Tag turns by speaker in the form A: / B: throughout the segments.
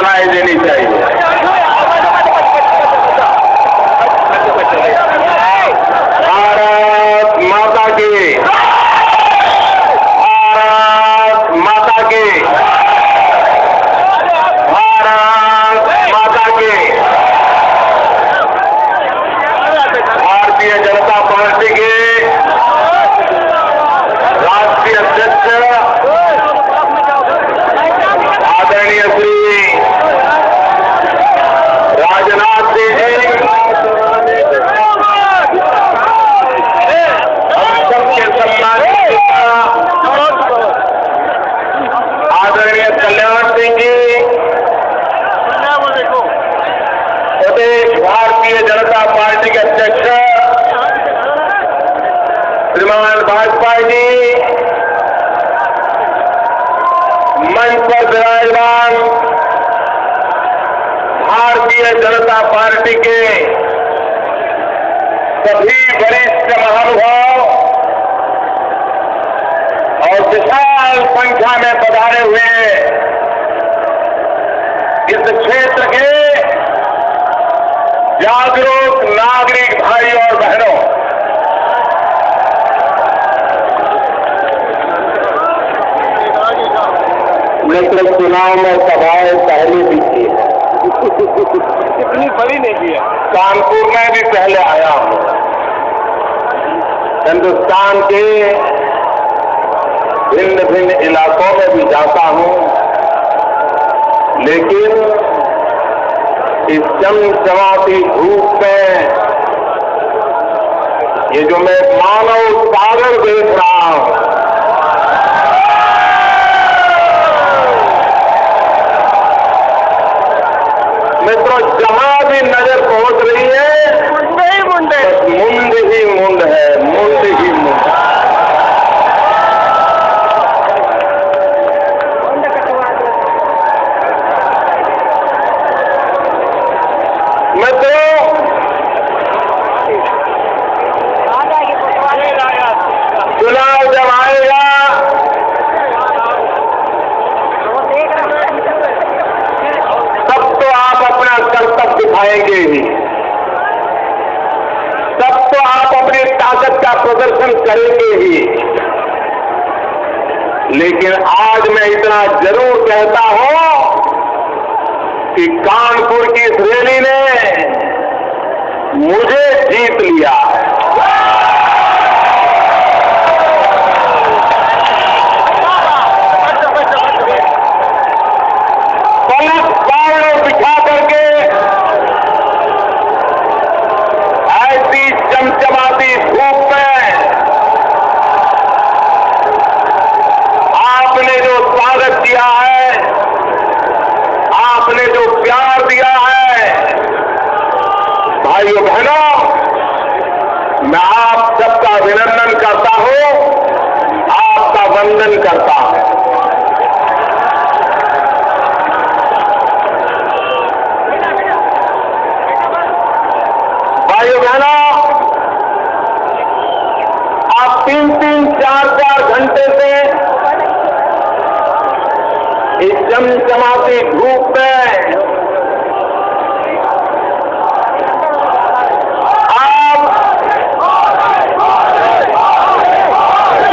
A: बनाई देनी चाहिए। भारत माता की, भारत माता की, भारत माता की। भारतीय जनता पार्टी के राष्ट्रीय अध्यक्ष आदरणीय श्री राजनाथ सिंह जी, हम सबके सम्मानित आदरणीय कल्याण सिंह जी, प्रदेश भारतीय जनता पार्टी के अध्यक्ष श्रीमान वाजपेयी जी, मंच पर विराजमान भारतीय जनता पार्टी के सभी वरिष्ठ महानुभाव और विशाल संख्या में पधारे हुए इस क्षेत्र के जागरूक नागरिक भाई और बहनों, मित्र, चुनाव में सभाएं पहले भी की है,
B: इतनी बड़ी नहीं की है।
A: कानपुर में भी पहले आया हूं, हिंदुस्तान के भिन्न भिन्न इलाकों में भी जाता हूं, लेकिन इस चमचमाती धूप में ये जो मैं मानव सागर देख रहा हूं, मित्रों, जहां भी नजर पहुंच रही है
B: मुंडे ही मुंडे,
A: मुंड ही मुंड है, मुंड ही मुंड। मित्रों, चुनाव जब आएगा तब तो आप अपना कर्तव्य दिखाएंगे ही, तब तो आप अपनी ताकत का प्रदर्शन करेंगे ही। लेकिन आज मैं इतना जरूर कहता हूं कि कानपुर की इस रैली ने मुझे जीत लिया है। पलक बावड़े बिठा करके ऐसी चमचमाती धूप में आपने जो स्वागत किया है, आपने जो प्यार दिया है, भाइयों बहनों, मैं आप सबका अभिनंदन करता हूं, आपका वंदन करता हूं। भाइयों बहनों, आप 3-3, 4-4 घंटे से इस चमचमाती धूप में आप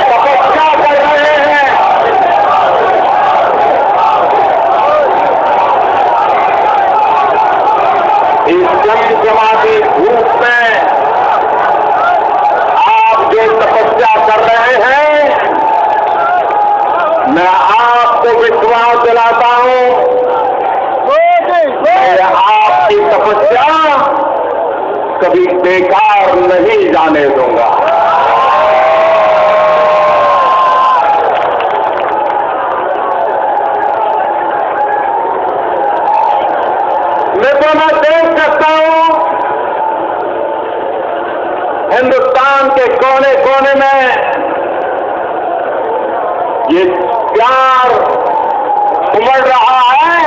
A: तपस्या कर रहे हैं। इस चमचमाती धूप में आप जो तपस्या कर रहे हैं, मैं आपको विश्वास दिलाता हूं, मैं आपकी तपस्या कभी बेकार नहीं जाने दूंगा। मैं देख सकता हूं हिंदुस्तान के कोने कोने में ये प्यार उमड़ रहा है।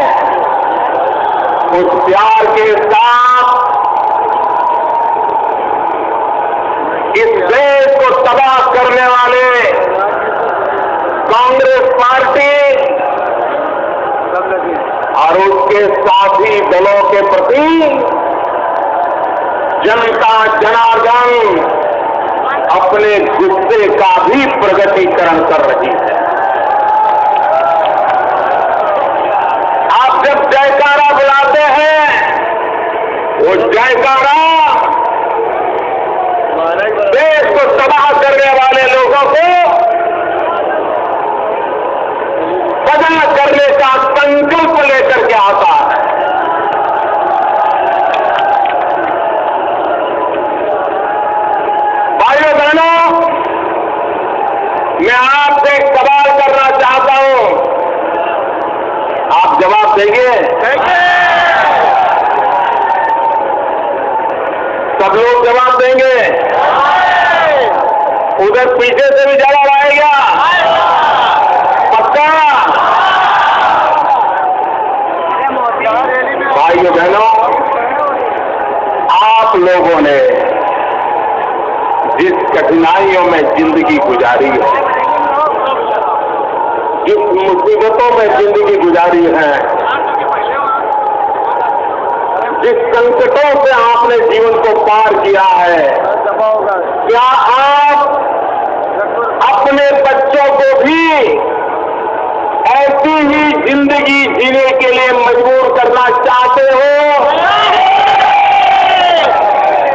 A: उस प्यार के साथ इस देश को तबाह करने वाले कांग्रेस पार्टी और उसके के साथी दलों के प्रति जनता जनार्दन अपने गुस्से का भी प्रगटीकरण कर रही है। आप जब जयकारा बुलाते हैं, वो जयकारा देश को तबाह करने वाले लोगों को बदला करने का संकल्प लेकर के आता है। भाइयों बहनों, मैं आपसे एक सवाल करना चाहता हूं, आप जवाब देंगे? सब लोग जवाब देंगे? उधर पीछे से भी जवाब आएगा? पक्का? भाइयों बहनों, आप लोगों ने जिस कठिनाइयों में जिंदगी गुजारी है, जिस मुसीबतों में जिंदगी गुजारी है, जिस संकटों से आपने जीवन को पार किया है, क्या आप अपने बच्चों को भी ऐसी ही जिंदगी जीने के लिए मजबूर करना चाहते हो?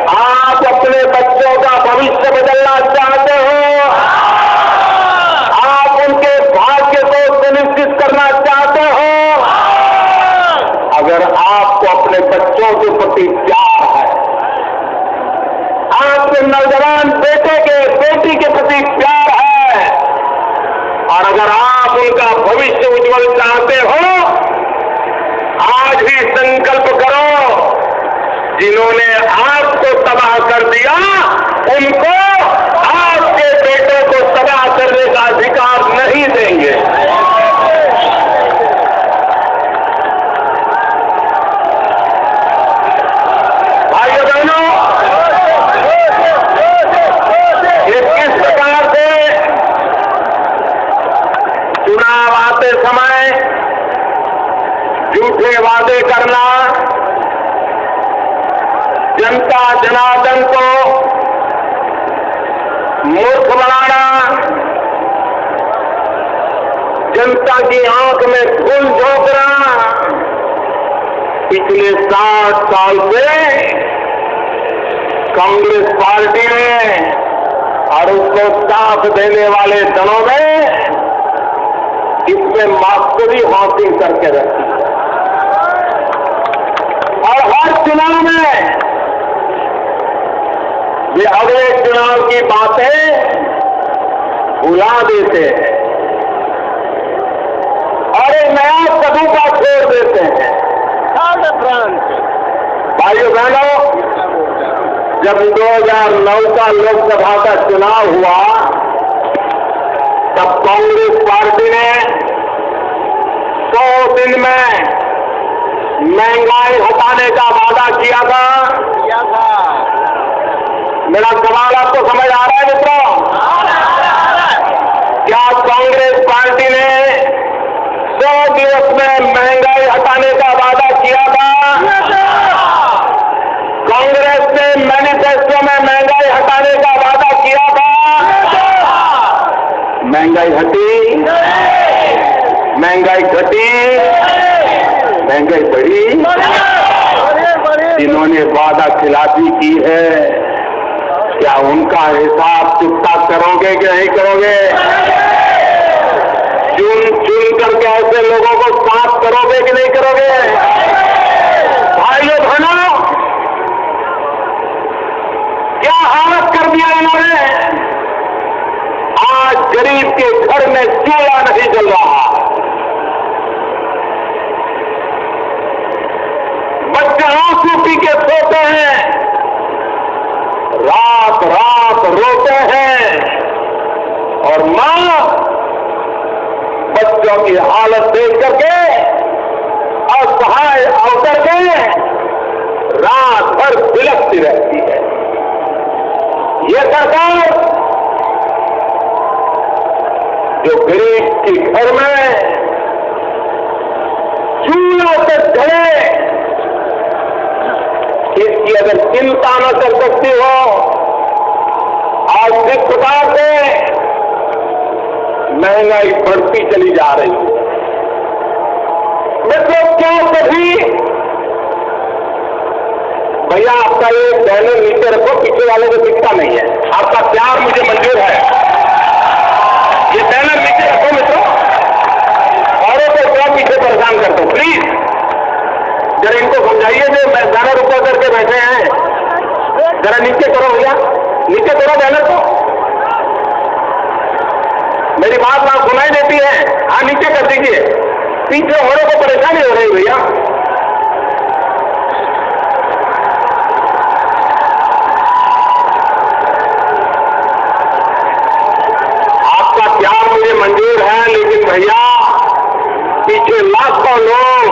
A: आप अपने बच्चों का भविष्य बदलना चाहते हो? आप उनके भाग्य को सुनिश्चित करना चाहते हो? अगर आपको अपने बच्चों के प्रति प्यार है, आपके नौजवान बेटी के प्रति प्यार है, और अगर आप उनका भविष्य उज्जवल चाहते हो, आज ही संकल्प करो, जिन्होंने आपको तबाह कर दिया, उनको आपके बेटों को तबाह करने का अधिकार नहीं देंगे। भाइयों बहनों, किस प्रकार से चुनाव आते समय झूठे वादे करना, जनता जनार्दन को मूर्ख बनाना, जनता की आंख में धूल झोंकना, पिछले 60 साल से कांग्रेस पार्टी में और उसको साथ देने वाले दलों में इसमें मास्टरी हासिल करके रखी है। और हर चुनाव में ये अगले चुनाव की बातें भुला देते हैं और एक नया सदुपा छोड़ देते हैं। भाइयों बहनों, जब 2009 का लोकसभा का चुनाव हुआ, तब कांग्रेस पार्टी ने 100 दिन में महंगाई हटाने का वादा किया था। मेरा सवाल आपको समझ आ रहा है मित्रों? क्या कांग्रेस पार्टी ने 100 दिवस में महंगाई हटाने का वादा किया था? कांग्रेस ने मैनिफेस्टो में महंगाई हटाने का वादा किया था? महंगाई हटी? महंगाई घटी? महंगाई बढ़ी? जिन्होंने वादा खिलाफी की है, क्या उनका हिसाब चुकता करोगे कि नहीं करोगे? चुन करके ऐसे लोगों को साफ करोगे कि नहीं करोगे? भाइयों बहनों, क्या हालत कर दिया इन्होंने? आज गरीब के घर में चूल्हा नहीं जल रहा, बच्चे आंसू पी के सोते हैं, रात रात रोते हैं, और मां बच्चों की हालत देख करके असहाय होकर के रात भर बिलखती रहती है। ये सरकार जो गरीब के घर में चूल्हों से ढले चिंता न कर सकती हो, आज जिस प्रकार से महंगाई बढ़ती चली जा रही है, मित्रों क्या कभी भैया आपका ये बैनर नीचे रखो, पीछे वाले को दिखता नहीं है, आपका प्यार मुझे मंजूर है, ये बैनर नीचे रखो मित्रों, औरों को क्या पीछे परेशान कर दो प्लीज, जरा इनको समझाइए जो बैनर ऊपर करके बैठे हैं, जरा नीचे करो भैया, नीचे करो बैनर को, मेरी बात वहां सुनाई देती है, हाँ नीचे कर दीजिए, पीछे औरों को परेशानी हो रही भैया। प्यार मुझे मंजूर है, लेकिन भैया पीछे लाखों लोग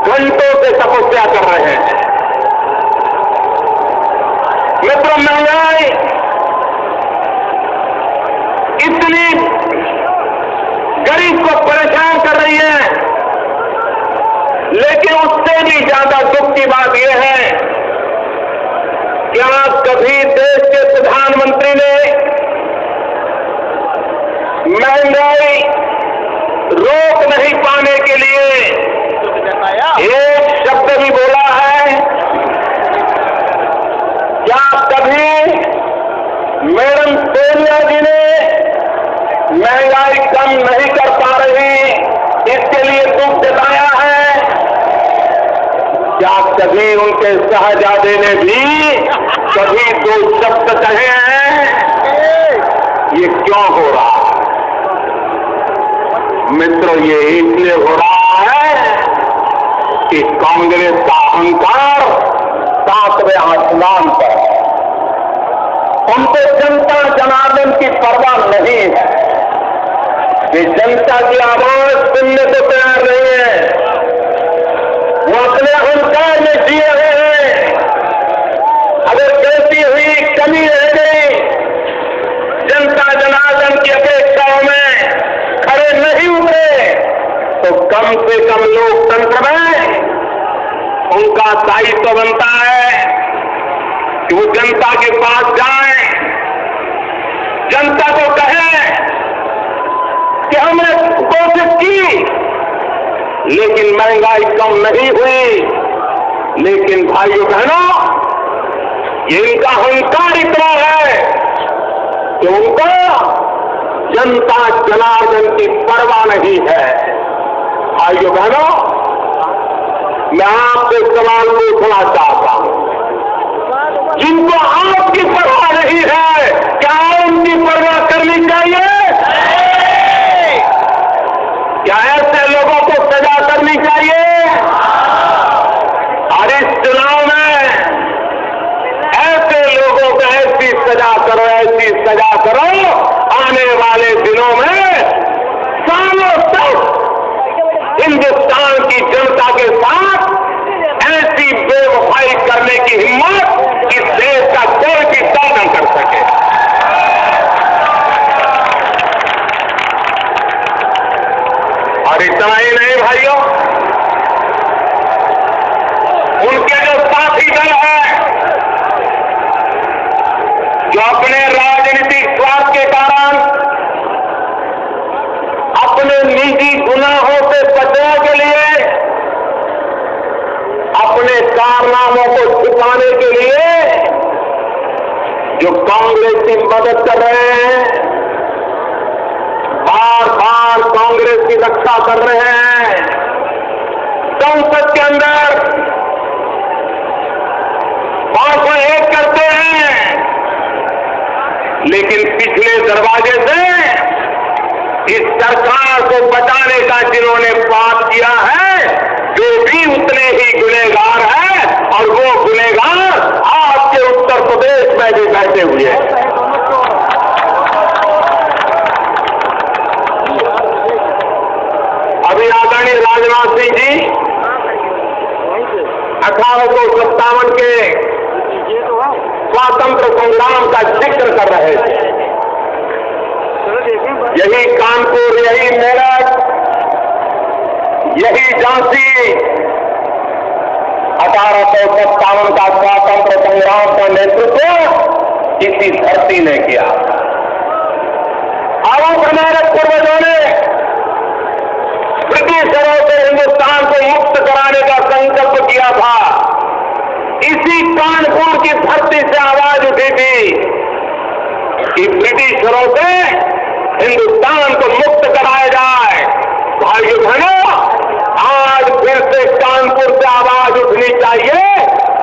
A: घंटों से तपस्या कर रहे हैं। मित्रों महंगाई इतनी गरीब को परेशान कर रही है, लेकिन उससे भी ज्यादा दुख की बात यह है कि क्या कभी देश के प्रधानमंत्री ने महंगाई रोक नहीं पाने के लिए एक शब्द भी बोला है? क्या कभी मैडम सोनिया जी ने महंगाई कम नहीं कर पा रही इसके लिए दुख जताया है? क्या कभी उनके शहजादे ने भी कभी दो शब्द कहे हैं? ये क्यों हो रहा है मित्रों? ये इसलिए हो रहा है कि कांग्रेस का अहंकार 7वें आसमान पर है, उनको जनता जनार्दन की परवाह नहीं है, वे जनता की आवाज सुनने को तैयार नहीं है, वो अपने अहंकार में जी रहे हैं। अगर गलती हुई, कमी रह गई, जनता जनार्दन की अपेक्षाओं में खड़े नहीं उतरे, तो कम से कम लोकतंत्र में उनका दायित्व बनता है कि वो जनता के पास जाए, जनता को कहे कि हमने कोशिश की लेकिन महंगाई कम नहीं हुई। लेकिन भाइयों बहनों, ये इनका अहंकार इतना है कि उनको जनता जनार्दन की परवाह नहीं है। भाइयों बहनों, मैं आपसे सवाल पूछना चाहता हूं, जिनको आपकी परवाह नहीं है, क्या उनकी परवाह करनी चाहिए? क्या ऐसे लोगों को सजा करनी चाहिए? और इस चुनाव में ऐसे लोगों को ऐसी सजा करो, ऐसी सजा करो, आने वाले दिनों में सालों तक हिंदुस्तान की जनता के साथ ऐसी बेवफाई करने की हिम्मत इस देश का कोई भी न कर सके। और इतना ही नहीं भाइयों, उनके जो साथी दल है, जो अपने राजनीतिक स्वार्थ के कारण अपने निजी गुनाहों से बचने के लिए, अपने कारनामों को छुपाने के लिए जो कांग्रेस की मदद कर रहे हैं, बार बार कांग्रेस की रक्षा कर रहे हैं, संसद के अंदर 501 करते हैं, लेकिन पिछले दरवाजे से इस सरकार को बचाने का जिन्होंने बात किया है, जो भी उतने ही गुनहगार है, और वो गुनहगार आपके उत्तर प्रदेश में भी बैठे हुए हैं। अभी आदरणीय राजनाथ सिंह जी 1857 के स्वातंत्र संग्राम का जिक्र कर रहे थे। यही कानपुर, यही मेरठ, यही झांसी 1857 का स्वातंत्र संग्राम का नेतृत्व इसी धरती ने किया। और हमारे पूर्वजों ने ब्रिटिशरों से हिंदुस्तान को मुक्त कराने का संकल्प किया था। इसी कानपुर की धरती से आवाज उठी थी कि ब्रिटिशरों से हिंदुस्तान को मुक्त कराया जाए। भाइयों बहनों, आज फिर से कानपुर से आवाज उठनी चाहिए,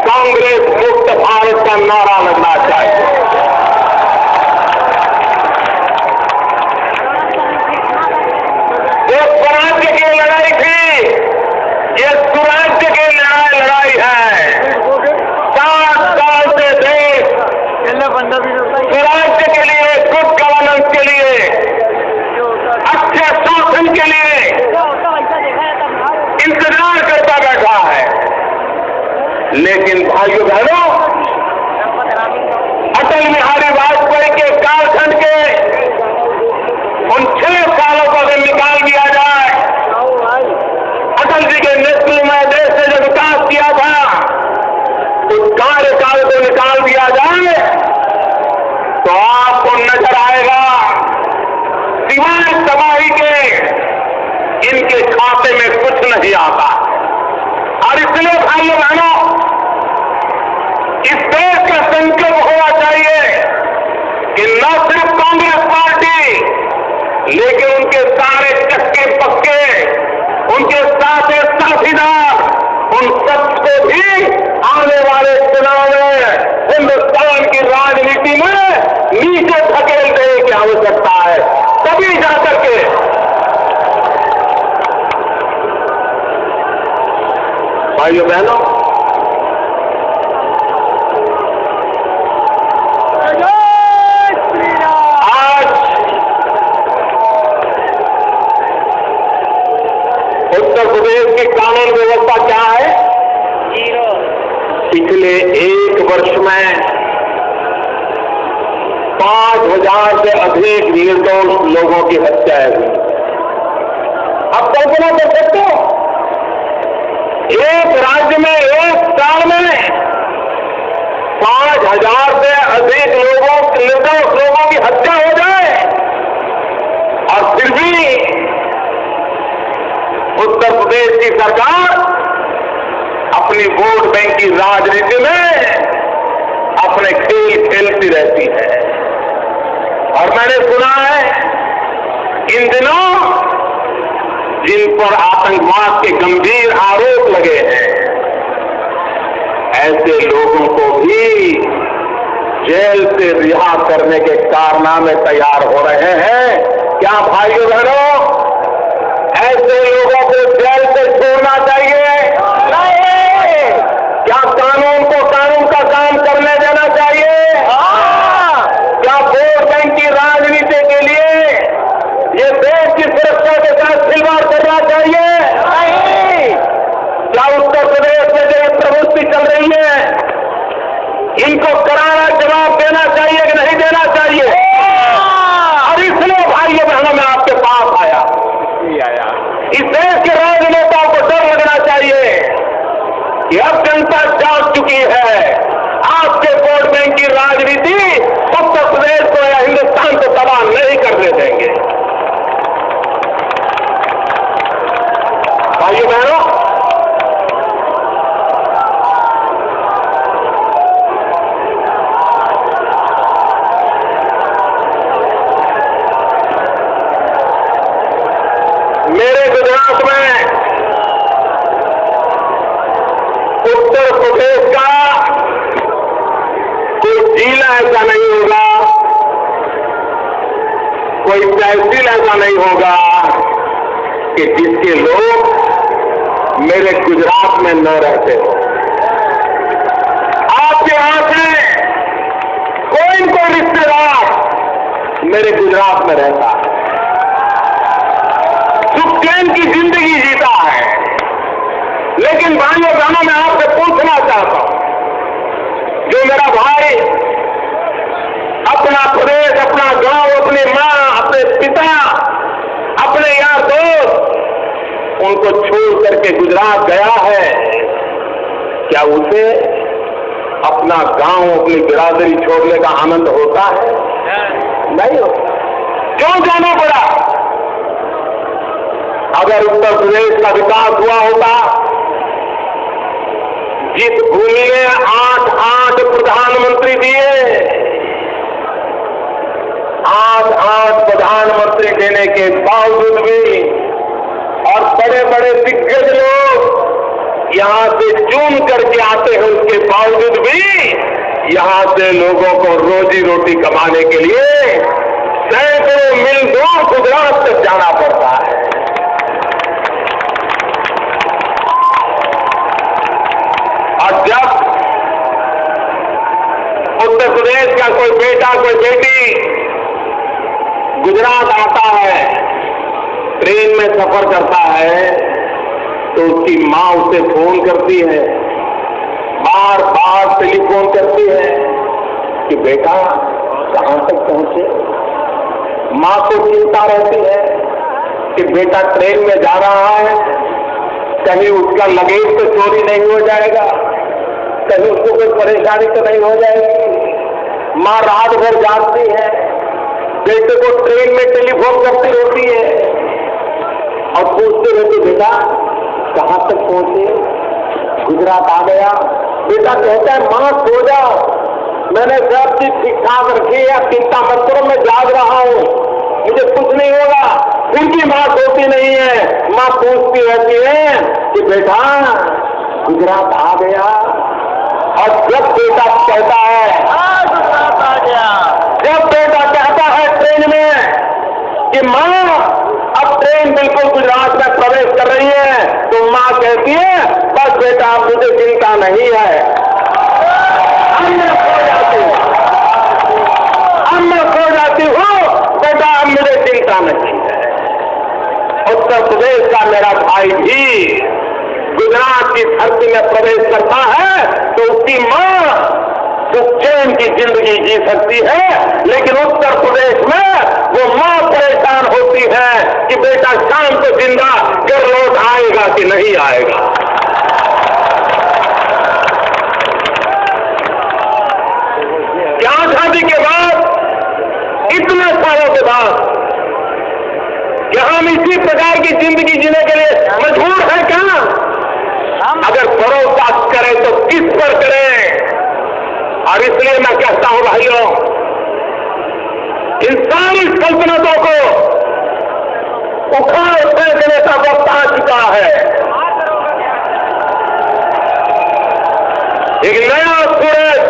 A: कांग्रेस मुक्त भारत का नारा लगना चाहिए। जो स्वराज्य की लड़ाई थी, ये स्वराज्य की लड़ाई है। 7 साल से देश स्वराज्य के लिए, गुड गवर्नेंस के लिए, अच्छे शासन के लिए इंतजार करता बैठा है। लेकिन भाइयों बहनों, अटल बिहारी वाजपेयी के कालखंड के उन 6 सालों को अगर निकाल दिया जाए, अटल जी के नेतृत्व में देश ने जो विकास किया था, उस कार्यकाल को निकाल दिया जाए तो आपको नजर आएगा सिवाय तबाही के इनके खाते में कुछ नहीं आता। और इसलिए भाइयों बहनों, इस देश का संकल्प होना चाहिए कि न सिर्फ कांग्रेस पार्टी, लेकिन उनके सारे चक्के पक्के, उनके सारे साथीदार, उन सबको भी आने वाले चुनाव में हिंदुस्तान की राजनीति में नीचे धकेल देने की आवश्यकता है। तभी जाकर के भाइयों बहनों, आज उत्तर प्रदेश की कानून व्यवस्था क्या है? पिछले 1 वर्ष में 5000 से अधिक निर्दोष लोगों की हत्याएं हुई। अब कल्पना कर सकते हो, एक राज्य में 1 साल में 5000 से अधिक निर्दोष लोगों की हत्या हो जाए, और फिर भी उत्तर प्रदेश की सरकार अपनी वोट बैंक की राजनीति में अपने खेल खेलती रहती है। और मैंने सुना है इन दिनों जिन पर आतंकवाद के गंभीर आरोप लगे हैं, ऐसे लोगों को भी जेल से रिहा करने के कारनामे तैयार हो रहे हैं। क्या भाइयों बहनों, ऐसे लोगों को जेल से छोड़ना चाहिए? नहीं। क्या कानून को कानून का काम करने देना चाहिए? क्या वोट बैंक की राजनीति के लिए ये देश की सुरक्षा के साथ खिलवाड़ करना चाहिए? नहीं। क्या उत्तर प्रदेश में जो प्रवृत्ति चल रही है, इनको करारा जवाब देना चाहिए कि नहीं देना चाहिए? और इसलिए भाइयों बहनों, मैं आपके पास आया। इस देश के राजनेताओं को डर लगना चाहिए कि अब जनता जाग चुकी है। आपके वोट बैंक की राजनीति उत्तर प्रदेश को या हिंदुस्तान को तबाह नहीं करने देंगे। भाइयों बहनों, मेरे गुजरात में उत्तर प्रदेश का कोई जिला ऐसा नहीं होगा, कोई तहसील ऐसा नहीं होगा कि जिसके लोग मेरे गुजरात में न रहते हो। आपके यहां से कोई न कोई रिश्तेदार मेरे गुजरात में रहता है, सुखचैन की जिंदगी जीता है। लेकिन भाइयों बहनों, मैं आपसे पूछना चाहता हूं, जो मेरा भाई अपना प्रदेश, अपना गांव, अपनी मां, अपने पिता, अपने यार दोस्त, उनको छोड़ करके गुजरात गया है, क्या उसे अपना गांव, अपनी बिरादरी छोड़ने का आनंद होता है? नहीं होता। क्यों जाना पड़ा? अगर उत्तर प्रदेश का विकास हुआ होता, जिस भूमि में 8 प्रधानमंत्री दिए, 8 प्रधानमंत्री देने के बावजूद भी, और बड़े बड़े दिग्गज लोग यहां से चुन करके आते हैं, उसके बावजूद भी यहां से लोगों को रोजी रोटी कमाने के लिए सैकड़ों मील दूर गुजरात तक जाना पड़ता है। और जब उत्तर प्रदेश का कोई बेटा, कोई बेटी गुजरात आता है, ट्रेन में सफर करता है, तो उसकी मां उसे फोन करती है, बार बार टेलीफोन करती है कि बेटा कहां तक पहुंचे। मां को चिंता रहती है कि बेटा ट्रेन में जा रहा है, कहीं उसका लगेज तो चोरी नहीं हो जाएगा, कहीं उसको कोई परेशानी तो नहीं हो जाएगी। मां रात भर जागती है, बेटे को ट्रेन में टेलीफोन करती रहती है और पूछते रहती, बेटा कहां तक पहुंचे, गुजरात आ गया। बेटा कहता है, मां सो जाओ, मैंने सब चीज ठीक ठाक रखी है, चिंता मत करो, मैं जाग रहा हूं, मुझे कुछ नहीं होगा। उनकी मां सोती नहीं है, मां पूछती रहती है कि बेटा गुजरात आ गया। और जब बेटा कहता है
B: गुजरात आ गया,
A: जब बेटा कहता है ट्रेन में कि मां अब ट्रेन बिल्कुल गुजरात में प्रवेश कर रही है, तो मां कहती है, बस बेटा अब मुझे चिंता नहीं है, अब मैं सो जाती हूं, बेटा अब मुझे चिंता नहीं है। उत्तर प्रदेश का मेरा भाई भी गुजरात की धरती में प्रवेश करता है तो उसकी मां चैन की जिंदगी जी सकती है, लेकिन उत्तर प्रदेश में वो मां परेशान होती है कि बेटा शाम को जिंदा घर लौट आएगा कि नहीं आएगा। क्या शादी के बाद, इतने सालों के बाद, क्या हम इसी प्रकार की जिंदगी जीने के लिए मजबूर हैं क्या? अगर भरोसा करें तो किस पर करें? और इसलिए मैं कहता हूं भाइयों, इन सारी सल्तनतों को उखाड़ फेंकने का वक्त आ चुका है। एक नया सूरज,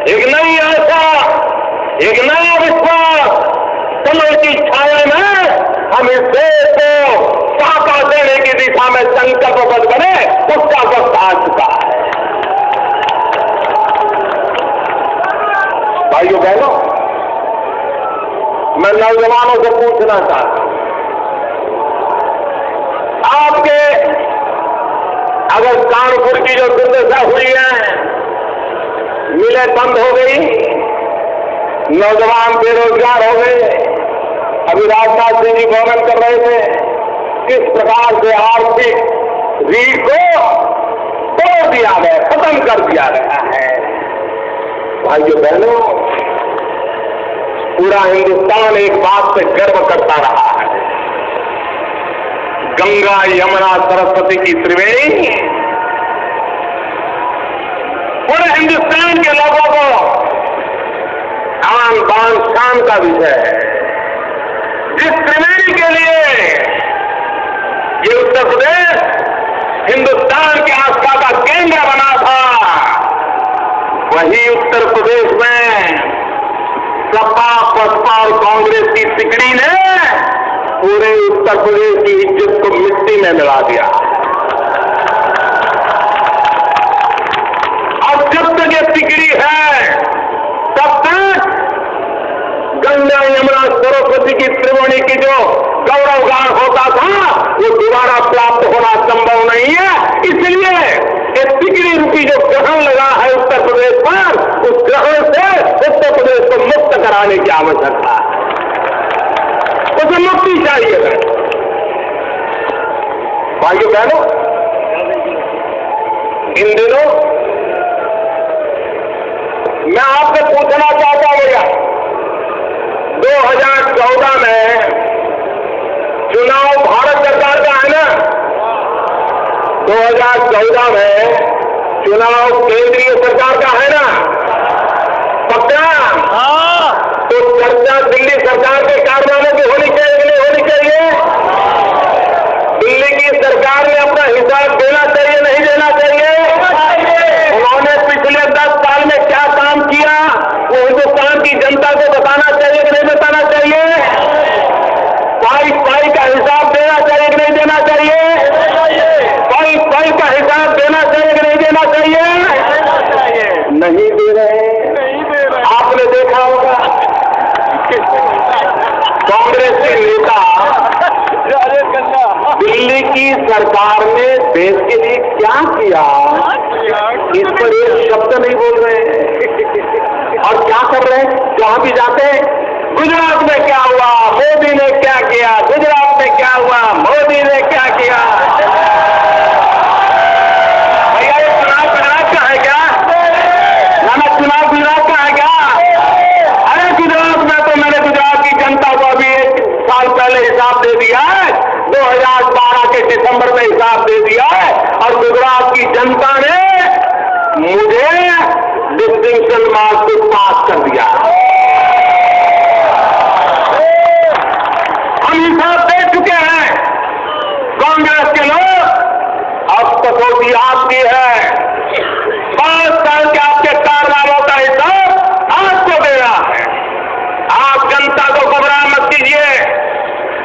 A: एक नई आशा, एक नया विश्वास, कमल की छाया में हम इस देश को साका देने की दिशा में संकल्पबद्ध बने, उसका वक्त आ चुका है। भाइयों बहनों, मैं नौजवानों से पूछना चाहता हूं, आपके अगर कानपुर की जो दुर्दशा हुई है, मिलें बंद हो गई, नौजवान बेरोजगार हो गए, अभी राजनाथ सिंह जी वर्णन कर रहे थे किस प्रकार से आर्थिक रीढ़ को तोड़ दिया गया, खत्म कर दिया गया है। भाइयों बहनों, पूरा हिंदुस्तान एक बात से गर्व करता रहा है, गंगा यमुना सरस्वती की त्रिवेणी पूरे हिंदुस्तान के लोगों को आन बान शान का विषय है। जिस त्रिवेणी के लिए ये उत्तर प्रदेश हिंदुस्तान के आस्था का केंद्र बना था, वही उत्तर प्रदेश में सपा, बसपा और कांग्रेस की तिकड़ी ने पूरे उत्तर प्रदेश की इज्जत को मिट्टी में मिला दिया। अब जब तक ये तिकड़ी है, तब तक गंगा यमुना सरस्वती की त्रिवेणी की जो गौरवगान होता था, वो दोबारा प्राप्त होना संभव नहीं है। इसलिए ये तिकड़ी रूपी जो ग्रहण लगा है उत्तर प्रदेश पर, उस ग्रहण से उत्तर प्रदेश को मुक्त कराने की आवश्यकता है, उसे मुक्ति चाहिए। भाइयों बहनों, इन दिनों मैं आपसे पूछना चाहता हूं भैया, 2014 में चुनाव भारत सरकार का है ना? 2014 में चुनाव केंद्रीय सरकार का है ना? पक्का?
B: हाँ।
A: तो चर्चा दिल्ली सरकार के कारनामों की होनी चाहिए कि नहीं होनी चाहिए? दिल्ली की सरकार ने अपना हिसाब देना चाहिए नहीं देना चाहिए? उन्होंने पिछले 10 साल में क्या काम किया वो हिंदुस्तान की जनता को बताना चाहिए कि नहीं बताना चाहिए? पाई का हिसाब देना चाहिए कि नहीं देना चाहिए? पाई का हिसाब देना चाहिए कि नहीं देना चाहिए? नहीं दे रहे। आपने देखा होगा कांग्रेस के नेता दिल्ली की सरकार ने देश के लिए क्या किया इस पर एक शब्द नहीं बोल रहे हैं। और क्या कर रहे हैं? जहां भी जाते हैं, गुजरात में क्या हुआ, मोदी ने क्या किया, गुजरात में क्या हुआ, मोदी ने क्या किया। भैया ये चुनाव गुजरात का है क्या? ना चुनाव गुजरात का है क्या? अरे गुजरात में तो मैंने गुजरात की जनता को अभी 1 साल पहले हिसाब दे दिया है, 2012 के दिसंबर में हिसाब दे दिया है, और गुजरात की जनता ने मुझे डिस्टिंक्शन मार्क्स से पास कर दिया। हम हिसाब दे चुके हैं। कांग्रेस के लोग अब कसौटी आपकी है। 5 साल के आपके कारनामों का हिसाब आपको देना है। आप जनता को गुमराह मत कीजिए।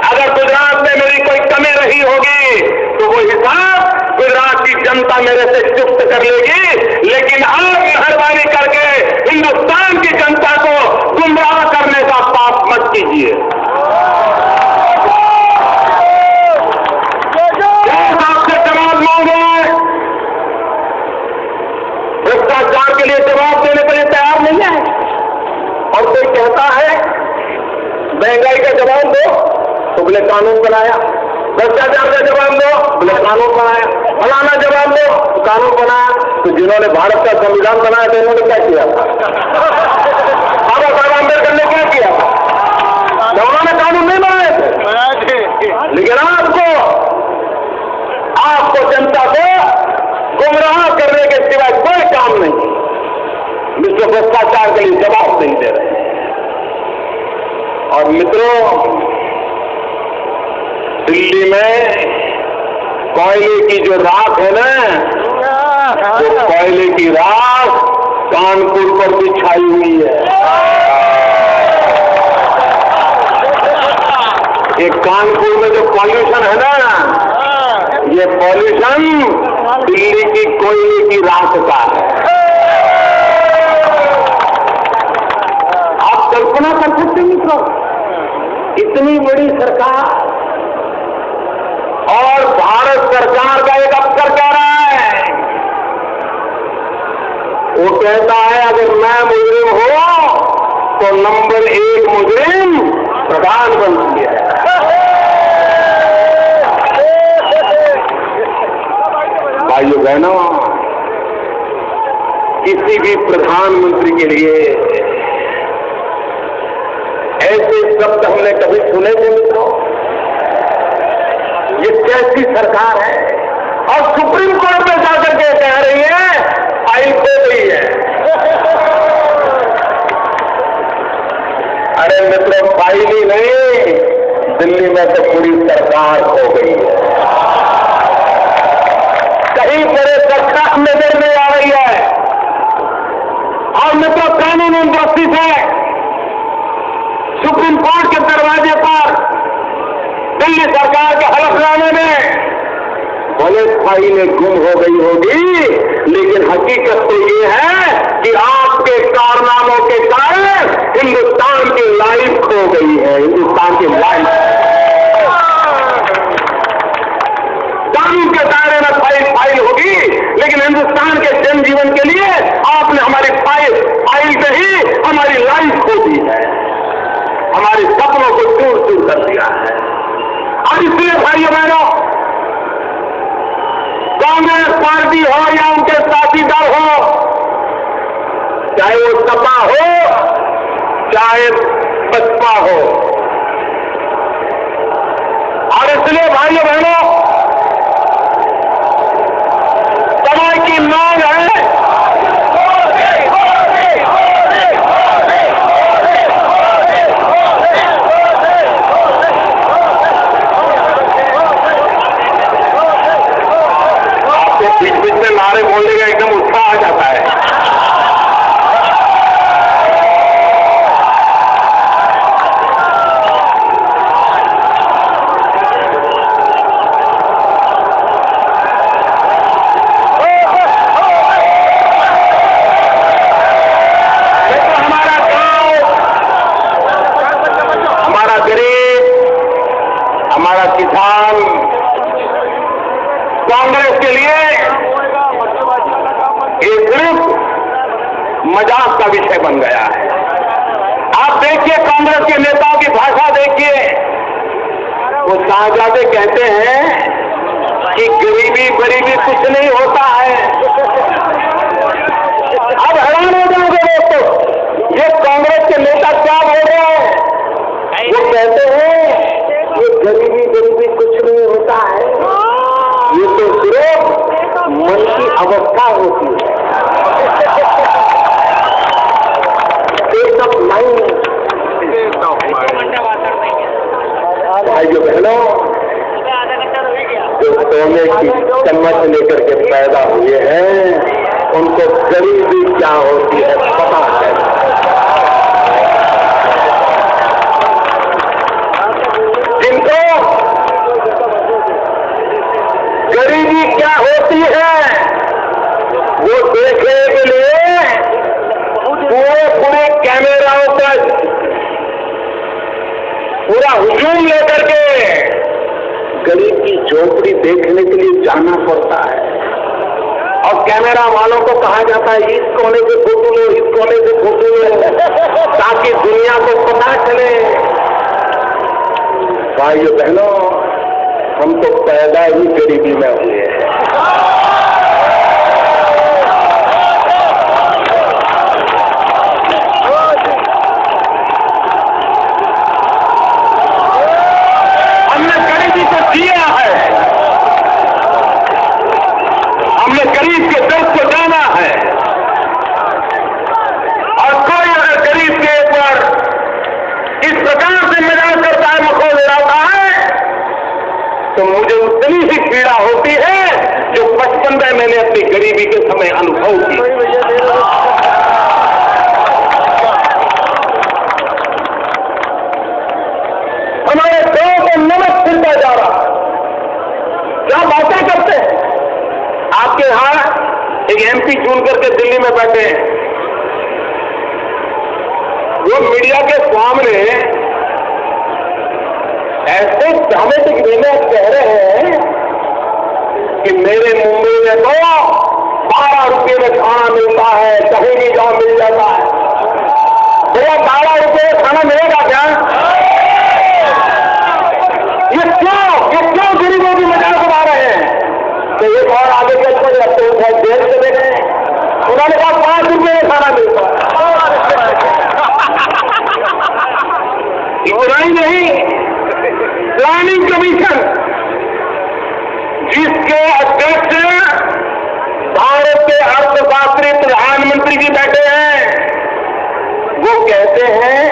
A: अगर गुजरात में मेरी कोई कमी रही होगी तो वो हिसाब गुजरात की जनता मेरे से चुप्त कर लेगी, लेकिन आप मेहरबानी करके हिंदुस्तान की जनता को गुमराह करने का पाप मत कीजिए। आपसे जवाब मांगे, भ्रष्टाचार के लिए जवाब देने के लिए तैयार नहीं है। और कोई कहता है महंगाई का जवाब दो तो बोले कानून बनाया, भ्रष्टाचार का जवाब दो बोले कानून बनाया, फलाना जवाब दो तो कानून बनाया। तो जिन्होंने भारत का संविधान बनाया था उन्होंने क्या किया था? बाबा साहब अम्बेडकर ने क्या किया था? उन्होंने कानून नहीं बनाए थे। लेकिन आपको जनता को गुमराह करने के सिवाय कोई काम नहीं। मित्रों, भ्रष्टाचार के लिए जवाब नहीं दे रहे। और मित्रों, दिल्ली में कोयले की जो राख है ना, वो कोयले की राख कानपुर पर भी छाई हुई है। ये कानपुर में जो पॉल्यूशन है ना, ये पॉल्यूशन दिल्ली की कोयले की राख का है। आप कल्पना कर सकते हैं मित्रों, इतनी बड़ी सरकार और भारत सरकार का एक अफसर कह रहा है, वो कहता है अगर मैं मुजरिम हूं तो नंबर 1 मुजरिम प्रधानमंत्री है। भाइयों बहनों, किसी भी प्रधानमंत्री के लिए ऐसे शब्द हमने कभी सुने थे मित्रों? ये कैसी सरकार है? और सुप्रीम कोर्ट में जाकर के कह रही है फाइल खो गई है। अरे मित्रों, फाइल ही नहीं, दिल्ली में तो पूरी सरकार खो गई है। कहीं बड़े सरकार नजर नहीं आ रही है। और मित्रों, कानून उपस्थित है सुप्रीम कोर्ट के दरवाजे पर दिल्ली सरकार के हलफनामे में। बोले फाइलें गुम हो गई होगी, लेकिन हकीकत तो ये है कि आपके कारनामों के कारण हिंदुस्तान की लाइफ खो गई है। हिंदुस्तान की लाइफ कानून के दायरे में फाइल होगी, लेकिन हिंदुस्तान के जनजीवन के लिए आपने हमारी फाइल से ही हमारी लाइफ खो दी है, हमारे सपनों को चूर चूर कर दिया है। और इसलिए भाइयों बहनों, कांग्रेस पार्टी हो या उनके चाहे वो सपा हो चाहे बसपा हो। और इसलिए भाइयों बहनों, समय की मांग है बीच बीच में नारे बोलने का एकदम उत्साह आ जाता है। देखो, हमारा गांव, हमारा गरीब, हमारा किसान कांग्रेस के लिए ये सिर्फ मजाक का विषय बन गया है। आप देखिए, कांग्रेस के नेताओं की भाषा देखिए, वो साहबजादे कहते हैं कि गरीबी गरीबी कुछ नहीं होता है। अब हैरान हो जाओगे दोस्तों, ये कांग्रेस के नेता क्या बोल रहे हैं? वो कहते हैं ये गरीबी गरीबी कुछ नहीं होता है, ये तो सिर्फ मन की अवस्था होती है। भाइयों बहनों, जो सोने की चम्मच लेकर के पैदा हुए हैं, उनको गरीबी क्या होती है पता है। जिनको गरीबी क्या होती है वो देखने के लिए पूरे कैमराओं का पूरा हुजूम लेकर के गरीब की झोपड़ी देखने के लिए जाना पड़ता है। और कैमरा वालों को कहा जाता है इस कोने से फोटो लो, इस कोने से फोटो लो, ताकि दुनिया को पता चले। भाइयों बहनों, हम तो पैदा ही गरीबी में हुए हैं। हमने गरीबी को जिया है, हमने गरीब के दर्द को जाना है। और कोई अगर गरीब के ऊपर इस प्रकार से मजाक करता है, मखौल उड़ाता है, तो मुझे उतनी ही पीड़ा होती है जो बचपन में मैंने अपनी गरीबी के समय अनुभव की। हमारे गांव को नमक छिड़का जा रहा, क्या बातें करते हैं। आपके यहां एक एमपी चुन करके दिल्ली में बैठे हैं, वो मीडिया के सामने ऐसे ड्रामेटिक वे में कह रहे हैं कि मेरे मुंबई में तो 12 रुपये में खाना मिलता है, कहीं भी जाओ मिल जाता है। भैया 12 रुपये में खाना मिलेगा क्या? ये क्यों गरीबों की मजाक उड़ा रहे हैं? तो एक और आगे चल कर लगते हैं जेल चले गए, उन्होंने कहा 5 रुपये में खाना मिलता है। इतना ही नहीं, प्लानिंग कमीशन जिसके अध्यक्ष भारत के अर्थशास्त्री प्रधानमंत्री जी बैठे हैं, वो कहते हैं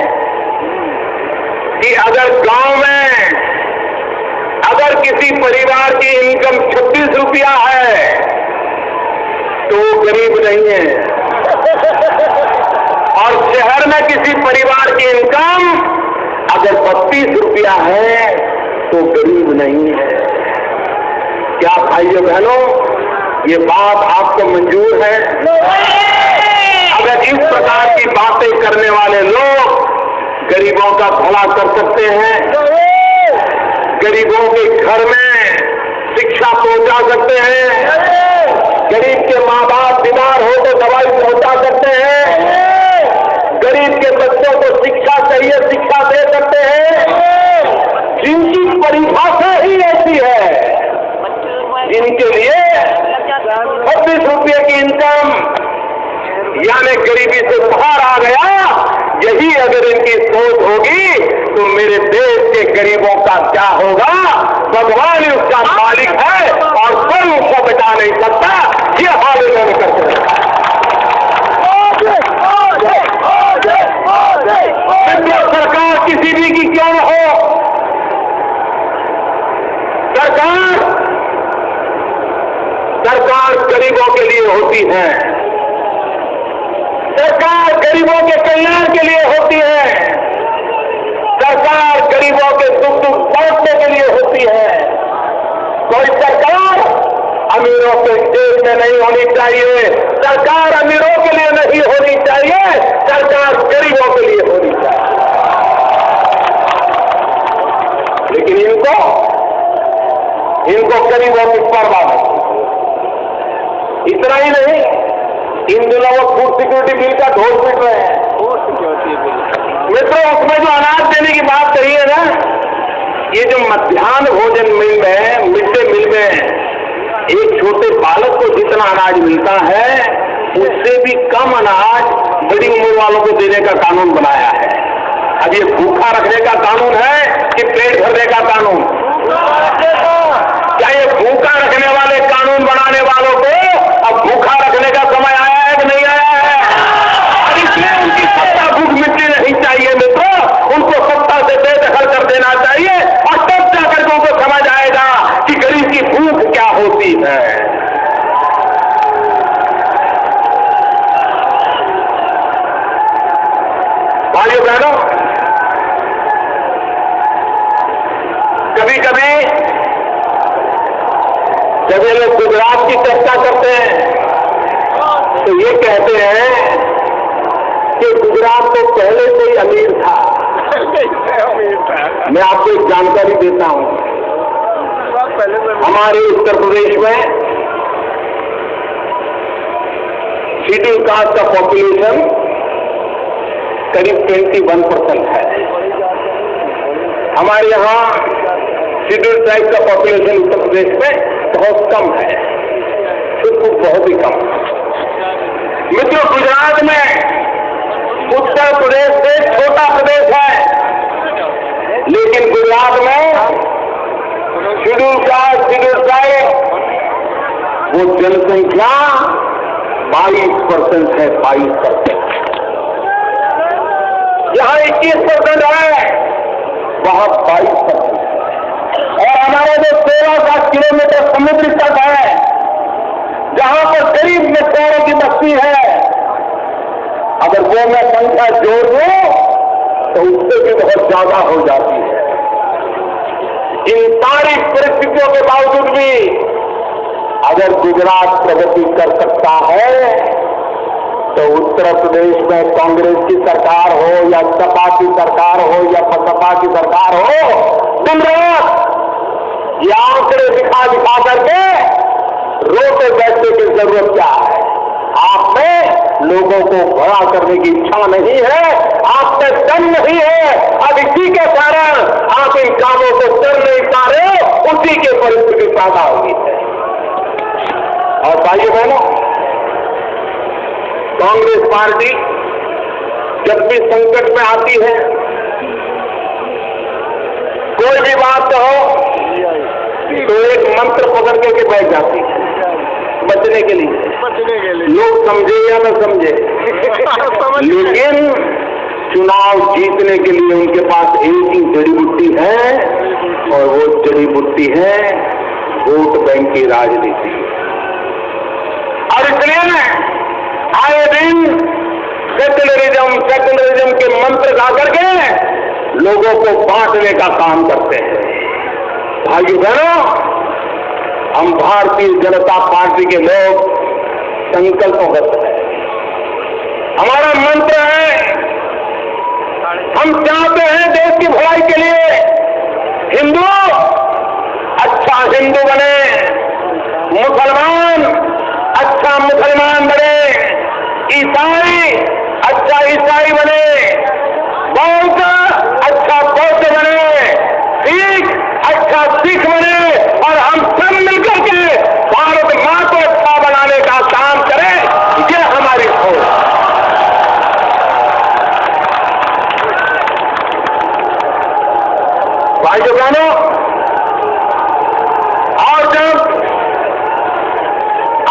A: कि अगर गांव में अगर किसी परिवार की इनकम 26 रुपया है तो वो गरीब नहीं है, और शहर में किसी परिवार की इनकम अगर 32 रुपया है तो गरीब नहीं है। क्या भाइयों बहनों, ये बात आपको मंजूर है? अगर इस प्रकार की बातें करने वाले लोग गरीबों का भला कर सकते हैं, गरीबों के घर में शिक्षा पहुंचा सकते हैं, गरीब के माँ बाप बीमार हो तो दवाई पहुंचा सकते हैं, गरीब के बच्चों को शिक्षा चाहिए शिक्षा दे सकते हैं, जिनकी परिभाषा ही ऐसी है, जिनके लिए 26 रुपये की इनकम यानी गरीबी से बाहर आ गया। यही अगर इनकी सोच होगी तो मेरे देश के गरीबों का क्या होगा? भगवान ही उसका मालिक है और कोई उसको बचा नहीं सकता। ये हाल इन्होंने करके रखा। सरकार किसी भी की क्यों न हो, सरकार गरीबों के लिए होती है। सरकार गरीबों के कल्याण के लिए होती है। सरकार गरीबों के सुख दुख बांटने के लिए होती है। कोई सरकार अमीरों के जेब में नहीं होनी चाहिए। सरकार अमीरों के लिए नहीं होनी चाहिए, सरकार गरीबों के लिए होनी चाहिए। लेकिन इनको गरीबों की परवाह नहीं। इतना ही नहीं, इन दिनों वो फूड सिक्योरिटी बिल का ढोल पीट रहे हैं। मित्रों, उसमें जो अनाज देने की बात कही है ना, ये जो मध्याह्न भोजन मिल में, मिड डे मील में एक छोटे बालक को जितना अनाज मिलता है, उससे भी कम अनाज बड़ी उम्र वालों को देने का कानून बनाया है। अब ये भूखा रखने का कानून है कि पेट भरने का कानून? क्या ये भूखा रखने वाले कानून बनाने वालों को अब भूखा रखने का समय आया है कि नहीं आया है? इसलिए उनकी सत्ता भूख मिटनी नहीं चाहिए मित्रों, उनको सत्ता से बेदखल कर देना चाहिए और तब जाकर के उनको समझ आएगा कि गरीब की भूख क्या होती है। भाइयों बहनों, कभी कभी जब ये लोग गुजरात की चर्चा करते हैं तो ये कहते हैं कि गुजरात तो पहले से ही अमीर था। मैं आपको एक जानकारी देता हूं। हमारे उत्तर प्रदेश में शेड्यूल कास्ट का पॉपुलेशन करीब 21% है। हमारे यहाँ शेड्यूल ट्राइब का पॉपुलेशन उत्तर प्रदेश में बहुत कम है, बिल्कुल बहुत ही कम। मित्रों, गुजरात में उत्तर प्रदेश से छोटा प्रदेश है, लेकिन गुजरात में शेड्यूल कास्ट, शेड्यूल ट्राइब, वो जनसंख्या 22% है। 22%। जहां 21% है, वहां 22%। और हमारे जो 13,000 किलोमीटर समुद्र तट है, जहां पर करीब मछुआरों की बस्ती है, अगर वो मैं संख्या जोड़ दूं तो उससे भी बहुत ज्यादा हो जाती है। इन सारी परिस्थितियों के बावजूद भी अगर गुजरात प्रगति कर सकता है तो उत्तर प्रदेश में कांग्रेस की सरकार हो या सपा की सरकार हो या बसपा की सरकार हो, दिन रात ये आंकड़े दिखा करके रोते बैठने की जरूरत क्या है? आप में लोगों को भला करने की इच्छा नहीं है, आप में दम नहीं है। अब इसी के कारण आप इन कामों को कर नहीं पा रहे हो, उसी के परिस्थिति पैदा हुई है। और भाइयों बहनों, कांग्रेस पार्टी जब भी संकट में आती है, कोई भी बात हो तो एक मंत्र पकड़ के बैठ जाती है बचने के लिए। लोग समझे या न समझे, लेकिन चुनाव जीतने के लिए उनके पास एक ही जड़ी बूटी है और वो जड़ी बूटी है वोट बैंक की राजनीति। और इसलिए आए दिन सेकुलरिज्म के मंत्र गा करके लोगों को बांटने का काम करते हैं। भाइयों बहनों, हम भारतीय जनता पार्टी के लोग संकल्पबद्ध हैं। हमारा मंत्र है, हम चाहते हैं देश की भलाई के लिए हिंदू अच्छा हिंदू बने, मुसलमान अच्छा मुसलमान बने, ईसाई अच्छा ईसाई बने, बौद्ध अच्छा बौद्ध बने, सिख अच्छा सिख बने, और हम सब मिलकर के भारत मां को अच्छा बनाने का काम करें। यह हमारी सोच। भाइयों बहनों, और जब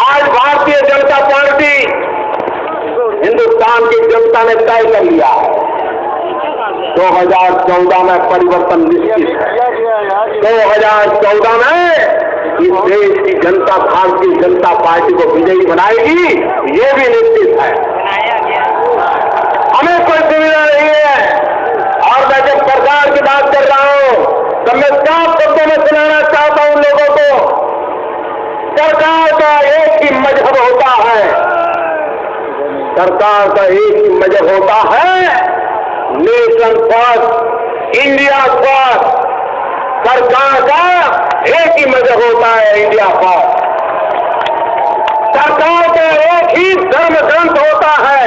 A: आज भारतीय जनता पार्टी, हिंदुस्तान की जनता ने तय कर लिया 2014 में परिवर्तन निश्चित है। 2014 में इस देश की जनता भारतीय जनता पार्टी को विजयी बनाएगी, ये भी निश्चित है। हमें कोई सुविधा नहीं है। और मैं जब सरकार की बात कर रहा हूं तो मैं साफ शब्दों में सुनाना चाहता हूं लोगों को, सरकार का एक ही मजहब होता है, सरकार का एक ही मजहब होता है, नेशन फर्स्ट, इंडिया फर्स्ट। सरकार का एक ही मजहब होता है, इंडिया फर्स्ट। सरकार का एक ही धर्म ग्रंथ होता है,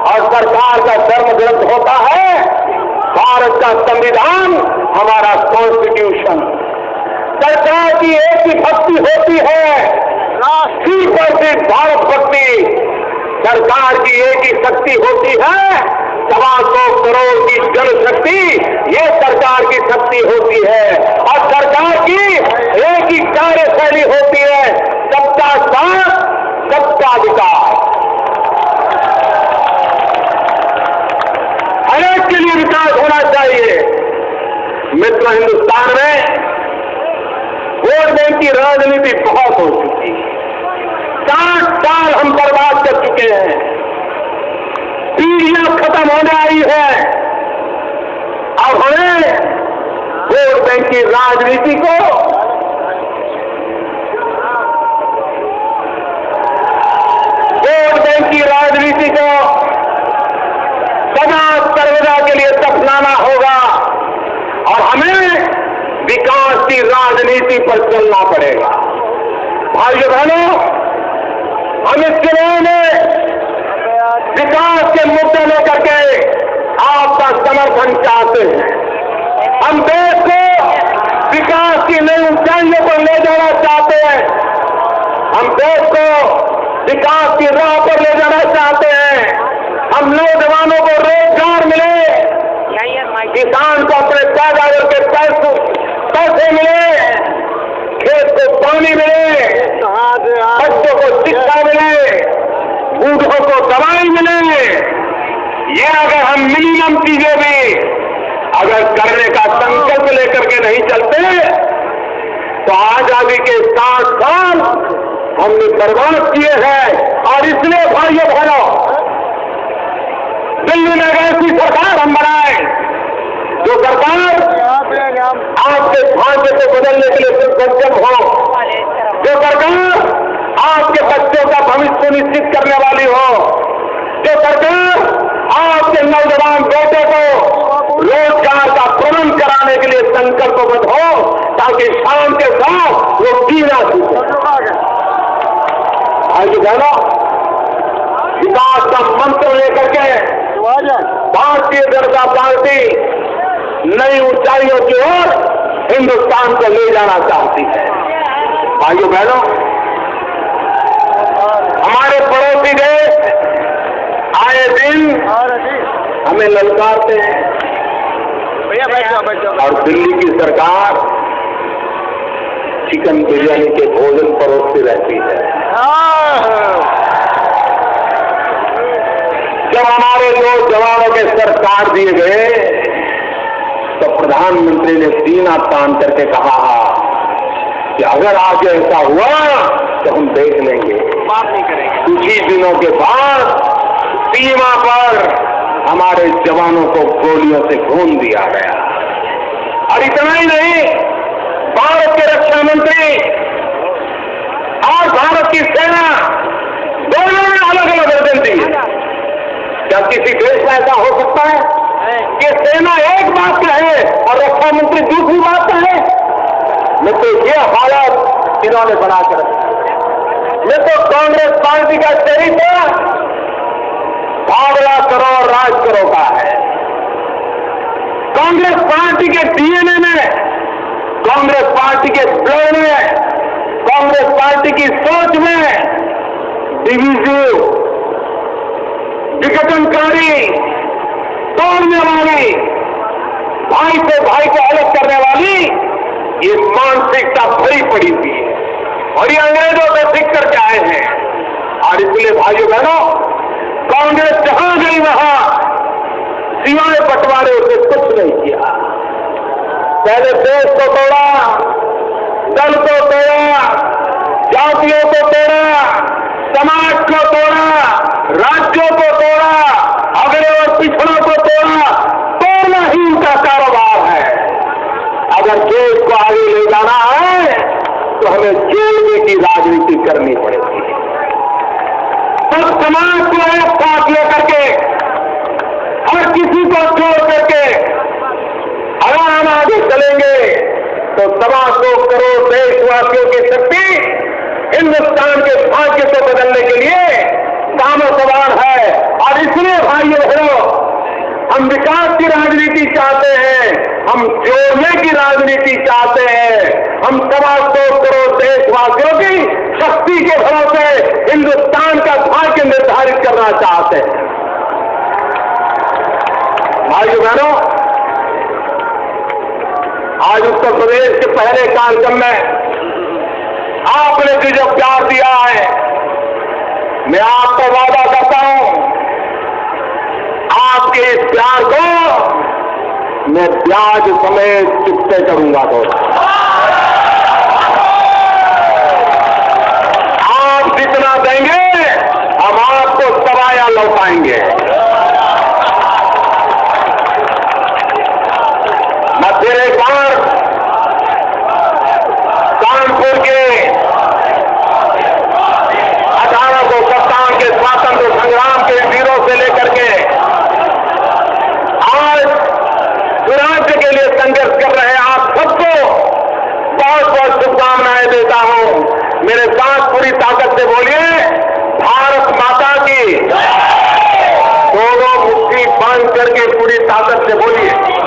A: और सरकार का धर्म ग्रंथ होता है भारत का संविधान, हमारा कॉन्स्टिट्यूशन। सरकार की एक ही भक्ति होती है, राष्ट्रीय पर भारत भक्ति। सरकार की एक ही शक्ति होती है, 125 करोड़ की जनशक्ति, ये सरकार की शक्ति होती है। और सरकार की एक ही कार्यशैली होती है, सबका साथ, सबका विकास। हर एक के लिए विकास होना चाहिए। मित्र, हिंदुस्तान में वोट बैंक की राजनीति बहुत हो चुकी है। 60 साल हम बर्बाद कर चुके हैं, पीढ़ियां खत्म होने आई है। अब हमें वोट बैंक की राजनीति को सदा सर्वदा के लिए दफनाना होगा, और हमें विकास की राजनीति पर चलना पड़ेगा। भाइयों बहनों, हम इस चुनाव में विकास के मुद्दे लेकर के आपका समर्थन चाहते हैं। हम देश को विकास की नई ऊंचाइयों पर ले जाना चाहते हैं। हम देश को विकास की राह पर ले जाना चाहते हैं। हम नौजवानों को रोजगार मिले, किसान को अपने पैदावार के पैसे मिले, खेत को पानी मिले, बच्चों को शिक्षा मिले, बूढ़ों को दवाई मिले। ये अगर हम मिनिमम चीजें भी अगर करने का संकल्प लेकर के नहीं चलते तो आजादी के 60 साल हमने बर्बाद किए हैं। और इसलिए भाइयों बहनों, दिल्ली में ऐसी सरकार हम बनाए जो सरकार आपके ढांचे को बदलने के लिए सक्षम हो, जो सरकार आपके बच्चों का भविष्य सुनिश्चित करने वाली हो, जो सरकार आपके नौजवान बेटे को रोजगार का प्रबंध कराने के लिए संकल्पबद्ध हो, ताकि शाम के साथ वो जीना सीखे। भाइयों बहनों, विकास का मंत्र लेकर के भारतीय जनता पार्टी नई ऊंचाइयों की ओर हिंदुस्तान को ले जाना चाहती है। भाइयों बहनों, हमारे पड़ोसी देश आए दिन हमें ललकारते हैं, और दिल्ली की सरकार चिकन बिरयानी के भोजन परोसती रहती है। जब हमारे लोग जवानों के सर काट दिए गए तो प्रधानमंत्री ने सीना तान करके कहा कि अगर आगे ऐसा हुआ तो हम देख लेंगे, बात नहीं करेंगे। कुछ ही दिनों के बाद सीमा पर हमारे जवानों को गोलियों से भून दिया गया। और इतना ही नहीं, भारत के रक्षा मंत्री और भारत की सेना दोनों ने अलग अलग वर्जन दिए। क्या किसी देश में ऐसा हो सकता है कि सेना एक बात कहे और रक्षा मंत्री दूसरी बात कहे? मैं तो ये हालत इन्होंने बनाकर रखी। मैं तो कांग्रेस पार्टी का चरित्र भावना करो और राज करो का है। कांग्रेस पार्टी के डीएनए में, कांग्रेस पार्टी के ब्लड में, कांग्रेस पार्टी की सोच में डिविजिव, विघटनकारी, तोड़ने वाली भाई से भाई को अलग करने वाली ये मानसिकता भरी पड़ी हुई है और ये अंग्रेजों से सीख करके आए हैं। और इसलिए भाइयों बहनों, कांग्रेस जहां गई वहां सिवाय बंटवारे उसे कुछ नहीं किया। पहले देश को तोड़ा, दल को तोड़ा, जातियों को तोड़ा, समाज को तोड़ा, राज्यों को तोड़ा, अगले और पिछड़ों को तोड़ा। तोड़ना ही उनका कारोबार है। अगर देश को आगे ले जाना है तो हमें जोड़ने की राजनीति करनी पड़ेगी। सब समाज को एक साथ लेकर के, हर किसी को जोड़ करके अगर हम आगे चलेंगे तो 2.25 करोड़ देशवासियों की शक्ति हिंदुस्तान के भाग्य को बदलने के लिए सामर्थ्यवान है। और इसलिए भाइयों बहनों, हम विकास की राजनीति चाहते हैं, हम जोड़ने की राजनीति चाहते हैं। हम 2.25 करोड़ देशवासियों की शक्ति के भरोसे हिंदुस्तान का भाग्य निर्धारित करना चाहते हैं। भाइयों बहनों, आज उत्तर प्रदेश के पहले कार्यक्रम में आपने भी जो प्यार दिया है, मैं आपको वादा करता हूं, आपके इस प्यार को मैं ब्याज समेत चुकते करूंगा। दोस्तों, आप जितना देंगे हम आपको सवाया लौटाएंगे। मैं फिर एक बार कानपुर के 1857 के स्वातंत्र संग्राम के वीरों से लेकर के आज स्वराज्य के लिए संघर्ष कर रहे आप सबको बहुत बहुत शुभकामनाएं देता हूं। मेरे साथ पूरी ताकत से बोलिए, भारत माता की। दोनों मुट्ठी बांध करके पूरी ताकत से बोलिए।